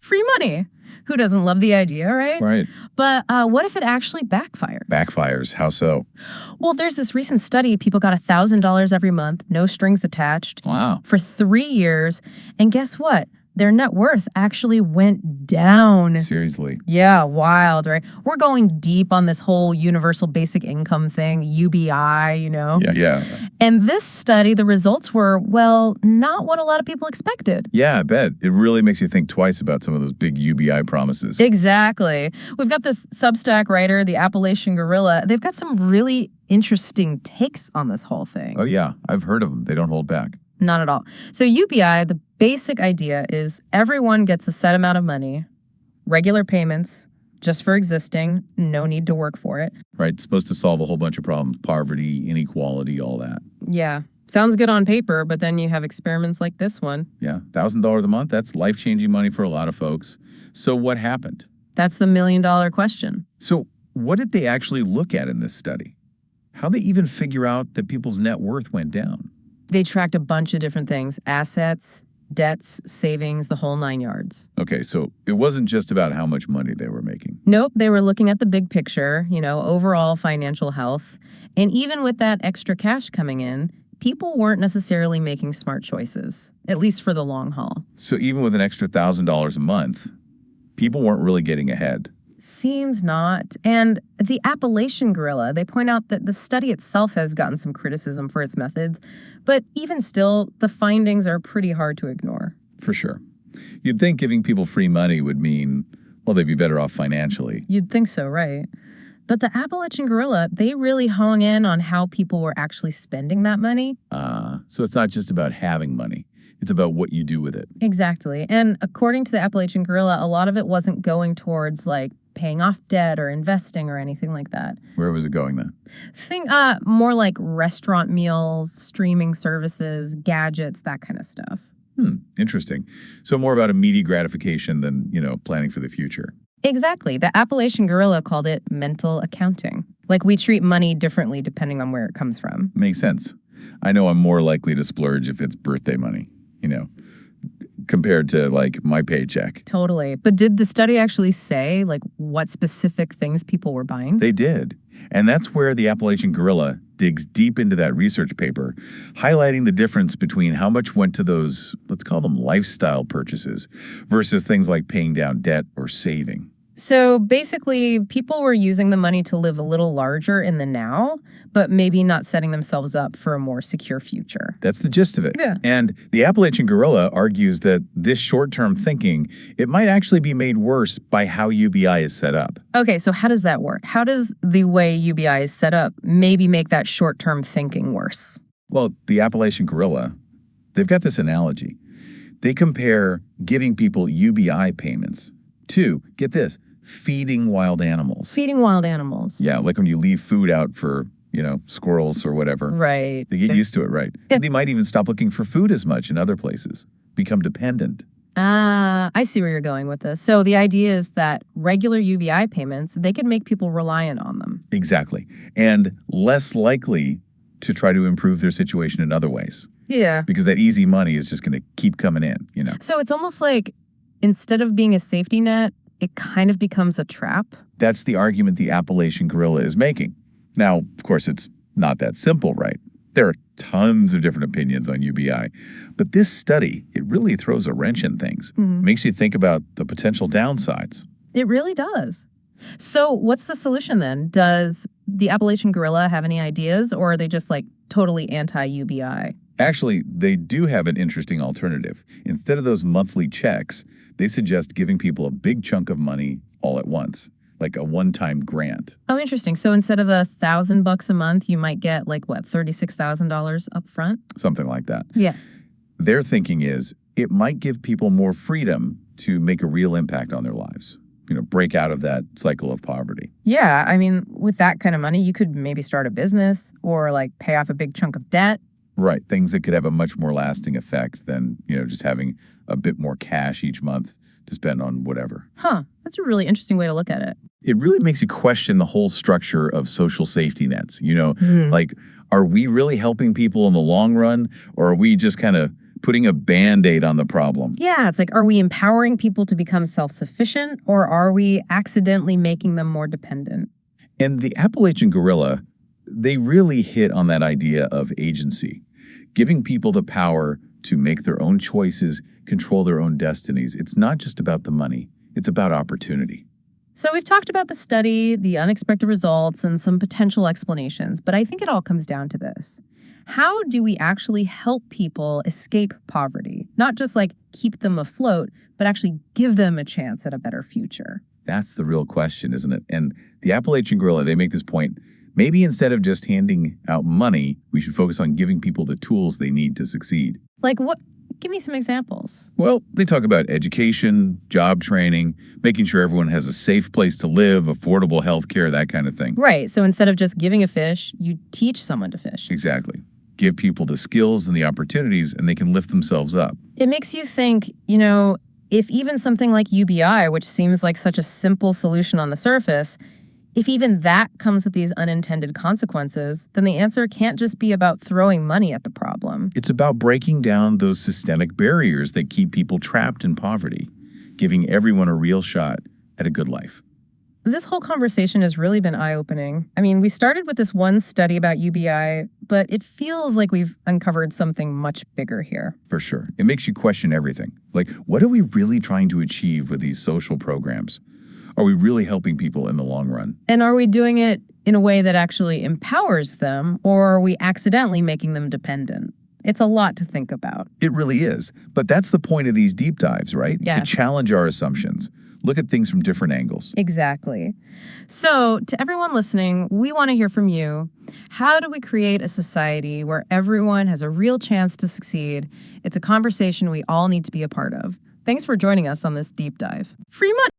free money. Who doesn't love the idea, right? Right. But what if it actually backfired? Backfires. How so? Well, there's this recent study. People got $1,000 every month, no strings attached, Wow. for 3 years. And guess what? Their net worth actually went down. Seriously. Yeah, wild, right? We're going deep on this whole universal basic income thing, UBI, Yeah. And this study, the results were, well, not what a lot of people expected. Yeah, I bet. It really makes you think twice about some of those big UBI promises. Exactly. We've got this Substack writer, the Appalachian Gorilla. They've got some really interesting takes on this whole thing. Oh, yeah. I've heard of them. They don't hold back. Not at all. So UBI, the basic idea is everyone gets a set amount of money, regular payments, just for existing, no need to work for it. Right. It's supposed to solve a whole bunch of problems. Poverty, inequality, all that. Yeah. Sounds good on paper, but then you have experiments like this one. Yeah. $1,000 a month. That's life-changing money for a lot of folks. So what happened? That's the million-dollar question. So what did they actually look at in this study? How'd they even figure out that people's net worth went down? They tracked a bunch of different things: assets, debts, savings, the whole 9 yards. Okay, so it wasn't just about how much money they were making. Nope, they were looking at the big picture, overall financial health. And even with that extra cash coming in, people weren't necessarily making smart choices, at least for the long haul. So even with an extra $1,000 a month, people weren't really getting ahead. Seems not. And the Appalachian Gorilla, they point out that the study itself has gotten some criticism for its methods, but even still, the findings are pretty hard to ignore. For sure. You'd think giving people free money would mean, well, they'd be better off financially. You'd think so, right? But the Appalachian Gorilla, they really hone in on how people were actually spending that money. So it's not just about having money. It's about what you do with it. Exactly. And according to the Appalachian Gorilla, a lot of it wasn't going towards paying off debt or investing or anything like that. Where was it going then? Think more like restaurant meals, streaming services, gadgets, that kind of stuff. Interesting. So more about immediate gratification than, planning for the future. Exactly. The Appalachian Gorilla called it mental accounting. Like we treat money differently depending on where it comes from. Makes sense. I know I'm more likely to splurge if it's birthday money, compared to my paycheck. Totally. But did the study actually say what specific things people were buying? They did. And that's where the Appalachian Gorilla digs deep into that research paper, highlighting the difference between how much went to those, let's call them lifestyle purchases, versus things like paying down debt or saving. So basically, people were using the money to live a little larger in the now, but maybe not setting themselves up for a more secure future. That's the gist of it. Yeah. And the Appalachian Gorilla argues that this short-term thinking, it might actually be made worse by how UBI is set up. Okay, so how does that work? How does the way UBI is set up maybe make that short-term thinking worse? Well, the Appalachian Gorilla, they've got this analogy. They compare giving people UBI payments to, get this, feeding wild animals. Feeding wild animals. Yeah, like when you leave food out for, squirrels or whatever. Right. They get used to it, right? They might even stop looking for food as much in other places, become dependent. I see where you're going with this. So the idea is that regular UBI payments, they can make people reliant on them. Exactly. And less likely to try to improve their situation in other ways. Yeah. Because that easy money is just going to keep coming in, So it's almost like instead of being a safety net, it kind of becomes a trap. That's the argument the Appalachian Gorilla is making. Now, of course, it's not that simple, right? There are tons of different opinions on UBI. But this study, it really throws a wrench in things. Makes you think about the potential downsides. It really does. So what's the solution then? Does the Appalachian Gorilla have any ideas, or are they just totally anti-UBI? Actually, they do have an interesting alternative. Instead of those monthly checks, they suggest giving people a big chunk of money all at once, like a one-time grant. Oh, interesting. So instead of $1,000 a month, you might get $36,000 up front? Something like that. Yeah. Their thinking is it might give people more freedom to make a real impact on their lives. Break out of that cycle of poverty. Yeah. I mean, with that kind of money, you could maybe start a business or pay off a big chunk of debt. Right. Things that could have a much more lasting effect than, just having a bit more cash each month to spend on whatever. Huh. That's a really interesting way to look at it. It really makes you question the whole structure of social safety nets. Are we really helping people in the long run, or are we just kind of putting a Band-Aid on the problem. Yeah, it's like, are we empowering people to become self-sufficient, or are we accidentally making them more dependent? And the Appalachian Guerrilla, they really hit on that idea of agency, giving people the power to make their own choices, control their own destinies. It's not just about the money, it's about opportunity. So we've talked about the study, the unexpected results, and some potential explanations, but I think it all comes down to this. How do we actually help people escape poverty? Not just like keep them afloat, but actually give them a chance at a better future. That's the real question, isn't it? And the Appalachian Guerrilla, they make this point. Maybe instead of just handing out money, we should focus on giving people the tools they need to succeed. Like what? Give me some examples. Well, they talk about education, job training, making sure everyone has a safe place to live, affordable health care, that kind of thing. Right. So instead of just giving a fish, you teach someone to fish. Exactly. Give people the skills and the opportunities, and they can lift themselves up. It makes you think, if even something like UBI, which seems like such a simple solution on the surface, if even that comes with these unintended consequences, then the answer can't just be about throwing money at the problem. It's about breaking down those systemic barriers that keep people trapped in poverty, giving everyone a real shot at a good life. This whole conversation has really been eye-opening. I mean, we started with this one study about UBI, but it feels like we've uncovered something much bigger here. For sure. It makes you question everything. Like, what are we really trying to achieve with these social programs? Are we really helping people in the long run? And are we doing it in a way that actually empowers them, or are we accidentally making them dependent? It's a lot to think about. It really is. But that's the point of these deep dives, right? Yeah. To challenge our assumptions. Look at things from different angles. Exactly. So, to everyone listening, we want to hear from you. How do we create a society where everyone has a real chance to succeed? It's a conversation we all need to be a part of. Thanks for joining us on this deep dive. Free money!